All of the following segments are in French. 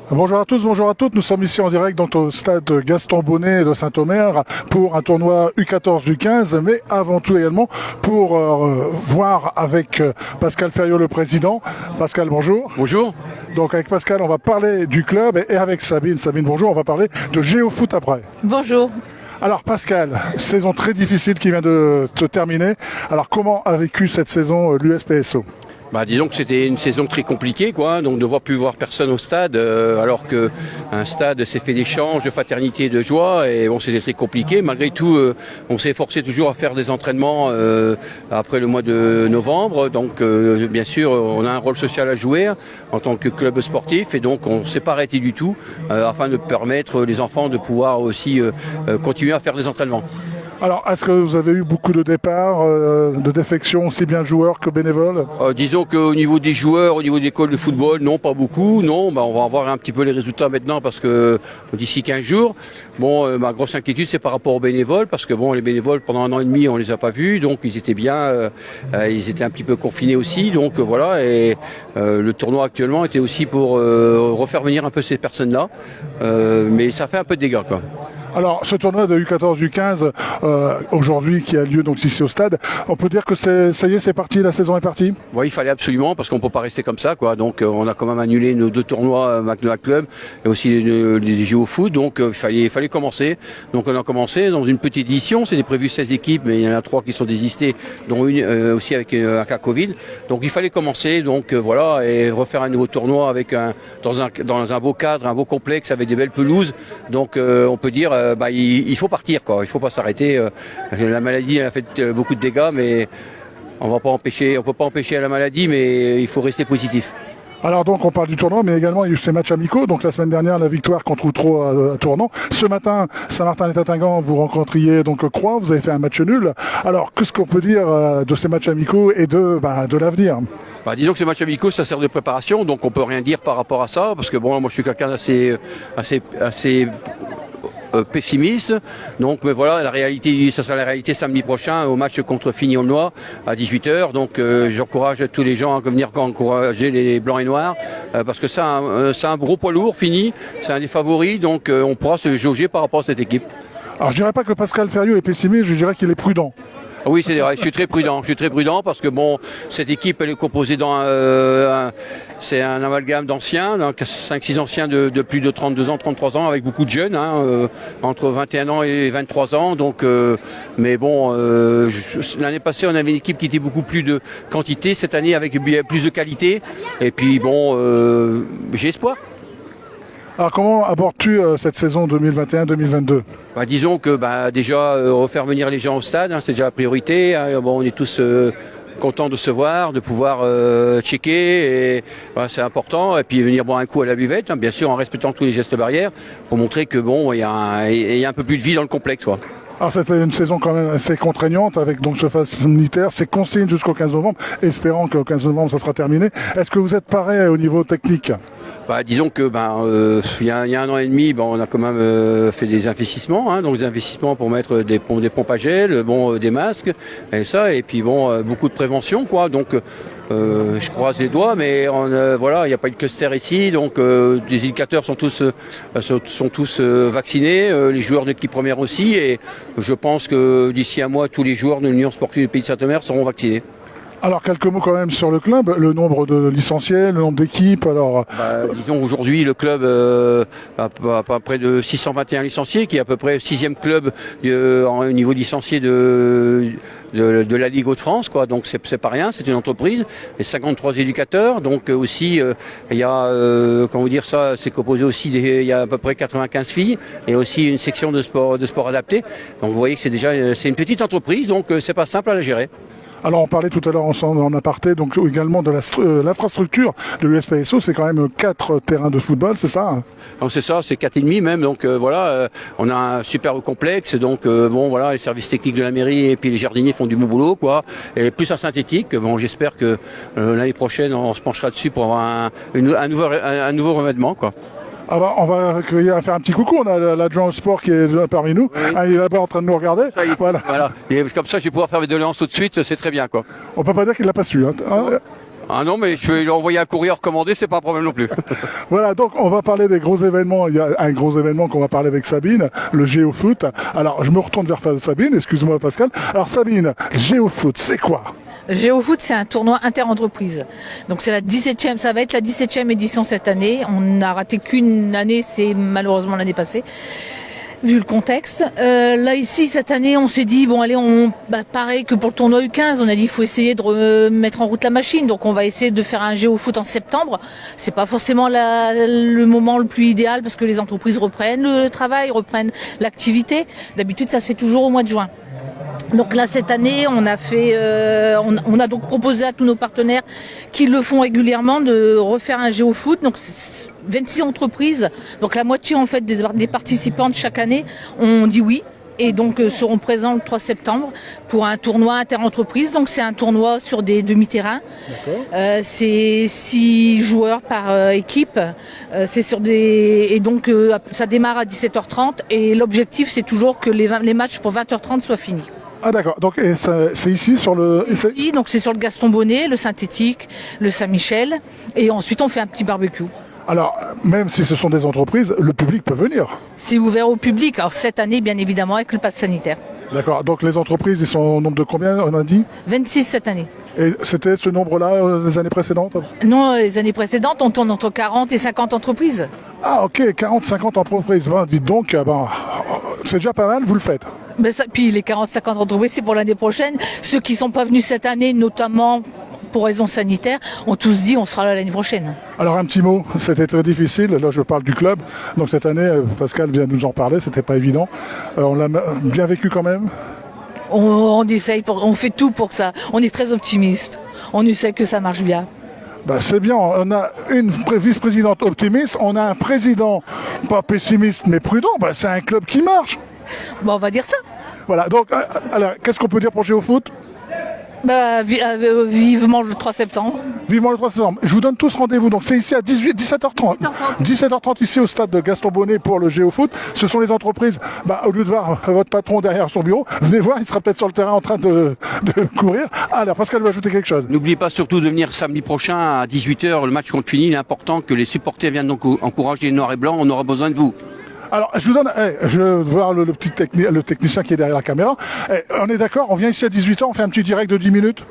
Bonjour à tous, bonjour à toutes. Nous sommes ici en direct donc, au stade Gaston Bonnet de Saint-Omer pour un tournoi U14 U15, mais avant tout également pour voir avec Pascal Ferriot, le président. Pascal, bonjour. Bonjour. Donc avec Pascal, on va parler du club et avec Sabine. Sabine, bonjour. On va parler de GeoFoot après. Bonjour. Alors Pascal, saison très difficile qui vient de se terminer. Alors comment a vécu cette saison l'USPSO ? Disons que c'était une saison très compliquée, quoi. Donc de voir plus voir personne au stade, alors que un stade s'est fait d'échanges, de fraternité, de joie, et bon, c'était très compliqué. Malgré tout, on s'est forcé toujours à faire des entraînements après le mois de novembre. Donc bien sûr, on a un rôle social à jouer en tant que club sportif, et donc on ne s'est pas arrêté du tout afin de permettre aux enfants de pouvoir aussi continuer à faire des entraînements. Alors, est-ce que vous avez eu beaucoup de départs, de défections, aussi bien joueurs que bénévoles ? Disons qu'au niveau des joueurs, au niveau des écoles de football, non, pas beaucoup. Non, on va voir un petit peu les résultats maintenant parce que d'ici 15 jours. Bon, ma grosse inquiétude, c'est par rapport aux bénévoles parce que bon, les bénévoles, pendant 1 an et demi, on les a pas vus, donc ils étaient bien, ils étaient un petit peu confinés aussi, donc voilà. Et le tournoi actuellement était aussi pour refaire venir un peu ces personnes-là, mais ça fait un peu de dégâts, quoi. Alors, ce tournoi de U14, U15, aujourd'hui, qui a lieu donc ici au stade, on peut dire que ça y est, c'est parti, la saison est partie ? Oui, il fallait absolument, parce qu'on ne peut pas rester comme ça, quoi. Donc, on a quand même annulé nos 2 tournois McDonald's Club et aussi les GeoFoot. Donc, il fallait commencer. Donc, on a commencé dans une petite édition. C'était prévu 16 équipes, mais il y en a 3 qui sont désistées, dont une aussi avec un cas Covid. Donc, il fallait commencer. Donc, voilà, et refaire un nouveau tournoi avec dans un beau cadre, un beau complexe, avec des belles pelouses. Donc, on peut dire, il faut partir, quoi. Il faut pas s'arrêter. La maladie elle a fait beaucoup de dégâts, mais on peut pas empêcher la maladie, mais il faut rester positif. Alors donc on parle du tournoi, mais également il y a eu ces matchs amicaux. Donc la semaine dernière, la victoire contre Outreau à Tournon. Ce matin, Saint-Martin et Tatingan, vous rencontriez donc Croix, vous avez fait un match nul. Alors qu'est-ce qu'on peut dire de ces matchs amicaux et de l'avenir ? Disons que ces matchs amicaux, ça sert de préparation, donc on peut rien dire par rapport à ça, parce que bon, moi je suis quelqu'un d'assez pessimiste. Donc, mais voilà, ça sera la réalité samedi prochain au match contre Figny-Aulnois à 18h. Donc, j'encourage tous les gens à venir encourager les blancs et noirs parce que c'est un gros poids lourd, Figny. C'est un des favoris, donc on pourra se jauger par rapport à cette équipe. Alors, je dirais pas que Pascal Ferriot est pessimiste, je dirais qu'il est prudent. Oui, c'est vrai, je suis très prudent parce que bon, cette équipe elle est composée c'est un amalgame d'anciens, 5-6 anciens de plus de 32 ans, 33 ans, avec beaucoup de jeunes, entre 21 ans et 23 ans. Donc, mais bon, l'année passée on avait une équipe qui était beaucoup plus de quantité, cette année avec plus de qualité. Et puis bon, j'ai espoir. Alors comment abordes-tu cette saison 2021-2022 ? Disons que déjà refaire venir les gens au stade, c'est déjà la priorité. Bon, on est tous contents de se voir, de pouvoir checker, et c'est important. Et puis venir boire un coup à la buvette, bien sûr en respectant tous les gestes barrières, pour montrer que bon, il y a un peu plus de vie dans le complexe, quoi. Alors c'était une saison quand même assez contraignante avec donc ce phase sanitaire, c'est consigne jusqu'au 15 novembre, espérant qu'au 15 novembre ça sera terminé. Est-ce que vous êtes paré au niveau technique ? Disons que il y a 1 an et demi, on a quand même fait des investissements, donc des investissements pour mettre des pompes à gel, des masques et ça, et puis beaucoup de prévention, quoi. Donc je croise les doigts, mais il n'y a pas eu de cluster ici, donc les éducateurs sont tous vaccinés, les joueurs d'équipe première aussi, et je pense que d'ici un mois, tous les joueurs de l'Union sportive du Pays de Saint-Omer seront vaccinés. Alors quelques mots quand même sur le club, le nombre de licenciés, le nombre d'équipes. Alors disons aujourd'hui le club a près de 621 licenciés, qui est à peu près 6e club au niveau licencié de la Ligue Hauts-de-France, quoi. Donc c'est pas rien, c'est une entreprise, et 53 éducateurs. Donc aussi il y a comment vous dire ça, c'est composé aussi il y a à peu près 95 filles et aussi une section de sport adapté. Donc vous voyez que c'est une petite entreprise, donc c'est pas simple à la gérer. Alors on parlait tout à l'heure ensemble en aparté donc également de l'infrastructure de l'USPSO, c'est quand même 4 terrains de football, c'est ça ? Donc c'est ça, c'est 4,5 même, donc on a un super complexe, donc les services techniques de la mairie et puis les jardiniers font du bon boulot, quoi, et plus un synthétique. J'espère que l'année prochaine on se penchera dessus pour avoir un nouveau revêtement, quoi. On va faire un petit coucou, on a l'adjoint au sport qui est parmi nous, oui. Il est là-bas en train de nous regarder. Voilà. Et comme ça je vais pouvoir faire mes doléances tout de suite, c'est très bien, quoi. On peut pas dire qu'il l'a pas su. Ah non, mais je vais lui envoyer un courrier recommandé, c'est pas un problème non plus. Voilà, donc on va parler des gros événements. Il y a un gros événement qu'on va parler avec Sabine, le GeoFoot. Alors je me retourne vers Sabine, excuse-moi Pascal. Alors Sabine, GeoFoot, c'est quoi? GeoFoot, c'est un tournoi inter-entreprise. Donc c'est la 17e, ça va être la 17e édition cette année. On n'a raté qu'une année, c'est malheureusement l'année passée, vu le contexte. Là ici, cette année, on s'est dit, bon allez, pareil que pour le tournoi U15, on a dit il faut essayer de mettre en route la machine. Donc on va essayer de faire un GeoFoot en septembre. C'est pas forcément le moment le plus idéal parce que les entreprises reprennent le travail, reprennent l'activité. D'habitude, ça se fait toujours au mois de juin. Donc là cette année on a fait, on a donc proposé à tous nos partenaires qui le font régulièrement de refaire un GeoFoot. Donc 26 entreprises, donc la moitié en fait des participantes chaque année ont dit oui. Et donc seront présents le 3 septembre pour un tournoi inter-entreprise. Donc c'est un tournoi sur des demi-terrains. C'est 6 joueurs par équipe. C'est sur et donc ça démarre à 17h30 et l'objectif c'est toujours que les matchs pour 20h30 soient finis. Ah d'accord, donc c'est ici sur le... Ici, donc c'est sur le Gaston Bonnet, le synthétique, le Saint-Michel, et ensuite on fait un petit barbecue. Alors, même si ce sont des entreprises, le public peut venir. C'est ouvert au public, alors cette année bien évidemment avec le pass sanitaire. D'accord, donc les entreprises, ils sont au nombre de combien, on a dit? 26 cette année. Et c'était ce nombre-là les années précédentes? Non, les années précédentes, on tourne entre 40 et 50 entreprises. Ah ok, 40-50 entreprises, dites donc, c'est déjà pas mal, vous le faites. Ben ça, puis les 40-50 entreprises, c'est pour l'année prochaine. Ceux qui ne sont pas venus cette année, notamment pour raisons sanitaires, ont tous dit on sera là l'année prochaine. Alors un petit mot, c'était très difficile, là je parle du club, donc cette année, Pascal vient de nous en parler, c'était pas évident. On l'a bien vécu quand même? On essaye, on fait tout pour que ça, on est très optimiste, on essaie que ça marche bien. C'est bien, on a une vice-présidente optimiste, on a un président pas pessimiste mais prudent, c'est un club qui marche. Bon, on va dire ça. Voilà, donc alors, qu'est-ce qu'on peut dire pour GeoFoot? Vivement le 3 septembre. Vivement le 3 septembre. Je vous donne tous rendez-vous, donc c'est ici à 17h30. 17h30 ici au stade de Gaston Bonnet pour le GeoFoot. Ce sont les entreprises, au lieu de voir votre patron derrière son bureau, venez voir, il sera peut-être sur le terrain en train de courir. Alors Pascal veut ajouter quelque chose. N'oubliez pas surtout de venir samedi prochain à 18h, le match compte fini. Il est important que les supporters viennent donc encourager les noirs et blancs, on aura besoin de vous. Alors, je vous donne, je veux voir le technicien qui est derrière la caméra. On est d'accord, on vient ici à 18h, on fait un petit direct de 10 minutes.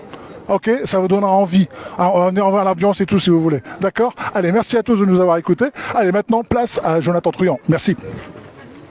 Ok, ça vous donnera envie. On est envers l'ambiance et tout si vous voulez. D'accord? Allez, merci à tous de nous avoir écoutés. Allez, maintenant, place à Jonathan Truand. Merci.